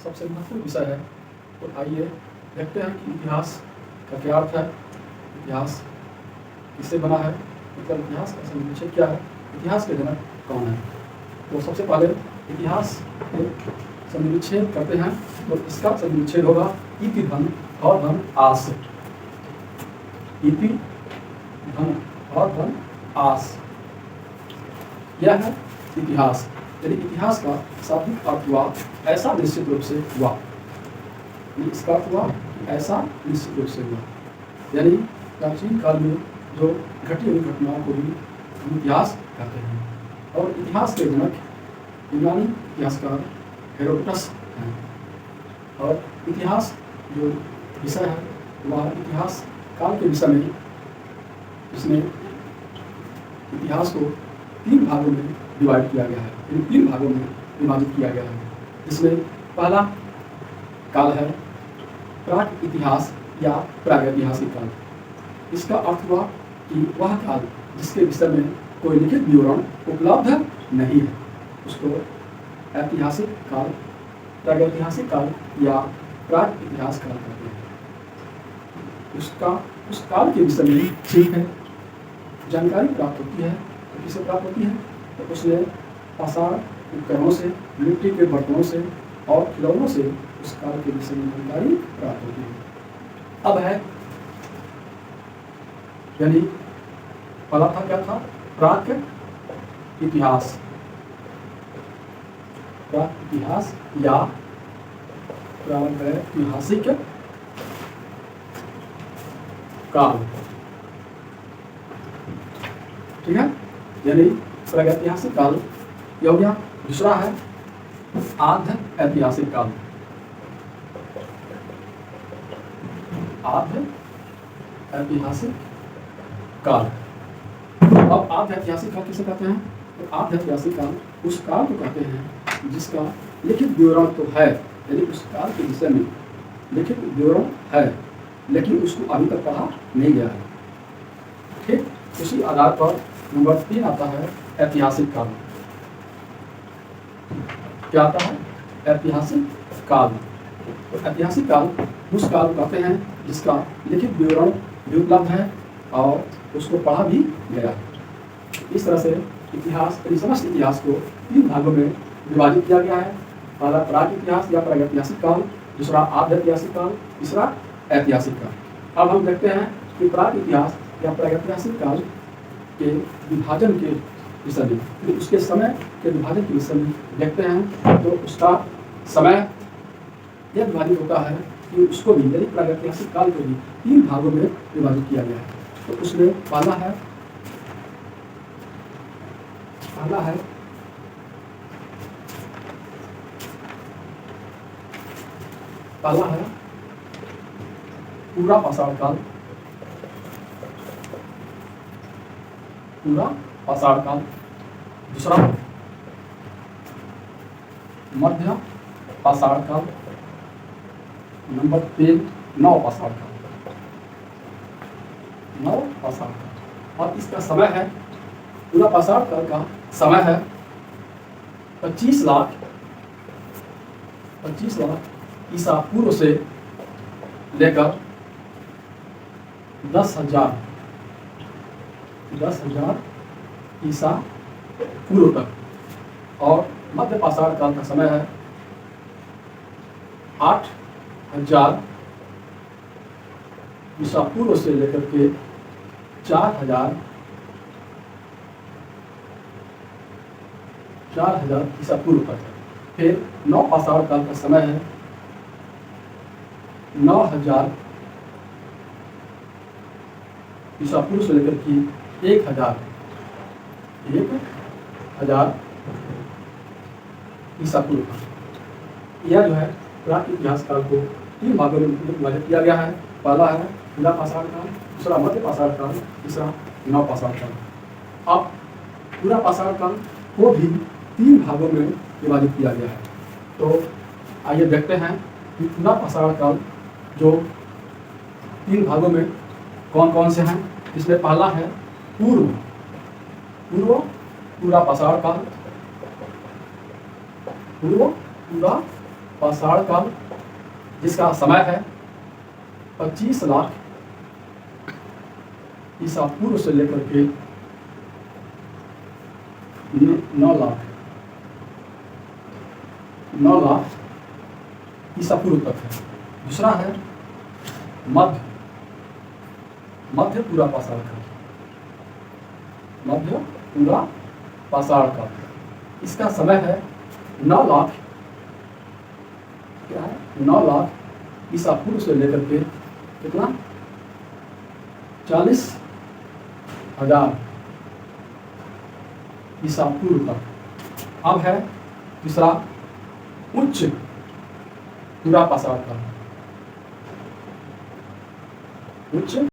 सबसे महत्वपूर्ण विषय है। तो आइए देखते हैं कि इतिहास का क्या अर्थ है, इतिहास किससे बना है, मतलब इतिहास का संविच्छेद क्या है, इतिहास के जनक कौन है। तो सबसे पहले इतिहास के संविच्छेद करते हैं। तो इसका संविच्छेद होगा इति धन और धन आस। इति धन और धन आस, यह है इतिहास। यदि इतिहास का शाब्दिक अर्थ हुआ ऐसा निश्चित रूप से हुआ, इसका अर्थ हुआ ऐसा निश्चित रूप से हुआ, यानी प्राचीन काल में जो घटी हुई घटनाओं को भी हम इतिहास कहते हैं। और इतिहास के जनक यूनानी इतिहासकार हेरोडोटस हैं। और इतिहास जो विषय है वह इतिहास काल के विषय में इसमें इतिहास को 3 भागों में डिवाइड किया गया है, इन 3 भागों में विभाजित किया गया है। इसमें पहला काल है प्राक इतिहास या प्रागैतिहासिक काल। इसका अर्थ हुआ कि वह काल जिसके विषय में कोई लिखित विवरण उपलब्ध नहीं है, उसको ऐतिहासिक काल, प्रागैतिहासिक काल या प्राक इतिहास काल कहते हैं। उस काल के विषय में ठीक है जानकारी प्राप्त होती है। तो किसे प्राप्त होती है? तो उसने पाषाण उपकरणों से, मिट्टी के बर्तनों से और खिलौनों से उस काल के विषय में जानकारी प्राप्त होती है। अब है यानी पहला था क्या था? प्राक इतिहास, प्राक इतिहास या प्रागैतिहासिक काल, ठीक है। यानी प्रागैतिहासिक काल यह हो गया। दूसरा है आद्य ऐतिहासिक काल। आद्य ऐतिहासिक काल। अब आद्य ऐतिहासिक काल किसे कहते हैं? तो आद्य ऐतिहासिक काल उस काल को कहते हैं जिसका लिखित विवरण तो है, यानी उस काल के विषय में लिखित विवरण है लेकिन उसको अभी तक पढ़ा नहीं गया है। ठीक, उसी आधार पर नंबर 3 आता है ऐतिहासिक काल। क्या आता है? ऐतिहासिक काल। तो ऐतिहासिक काल उस काल को कहते हैं जिसका लिखित विवरण भी उपलब्ध है और उसको पढ़ा भी गया है। इस तरह से इतिहास, समस्त इतिहास को 3 भागों में विभाजित किया गया है। पहला प्राक इतिहास या प्रागैतिहासिक काल, दूसरा आद्य ऐतिहासिक काल, तीसरा ऐतिहासिक काल। अब हम देखते हैं कि प्राक इतिहास या प्रागैतिहासिक काल के विभाजन के विषय में, तो उसके समय के विभाजन के विषय में देखते हैं। तो उसका समय यह विभाजित होता है कि उसको भी, यानी प्रागैतिहासिक काल को भी 3 भागों में विभाजित किया गया है। तो उसमें पहला है पूरा पाषाण काल। पूरा पाषाण काल। दूसरा मध्य पाषाण काल। नंबर 3 नव पाषाण काल। नव पाषाण काल। और इसका समय है, पूरा पाषाण काल का समय है 25 लाख ईसा पूर्व से लेकर 10,000 ईसा पूर्व तक। और मध्य पाषाण काल का समय है 8,000 ईसा पूर्व से लेकर के 4,000 ईसा पूर्व तक है। फिर नव पाषाण काल का समय है 9,000 ईसा पूर्व से लेकर के 1,000 ईसा पूर्व तक। यह जो है प्राक इतिहास काल को 3 भागों में विभाजित किया गया है। पहला है पूरा पाषाण काल, दूसरा मध्य पाषाण काल, तीसरा नव पाषाण काल। अब पूरा पाषाण काल को भी 3 भागों में विभाजित किया गया है। तो आइए देखते हैं कि पूरा पाषाण काल जो 3 भागों में कौन कौन से हैं। इसमें पहला है पूरा पाषाण काल। पूरा पाषाण काल, जिसका समय है 25 लाख ईसा पूर्व से लेकर के 9 लाख ईसा पूर्व तक है। दूसरा है मध्य पूरा पाषाण काल, मध्य पूरा पाषाण काल, इसका समय है 9 लाख, क्या है 9 लाख ईसा पूर्व से लेकर के कितना 40,000 ईसा पूर्व तक। अब है तीसरा उच्च पूरा पाषाण काल, उच्च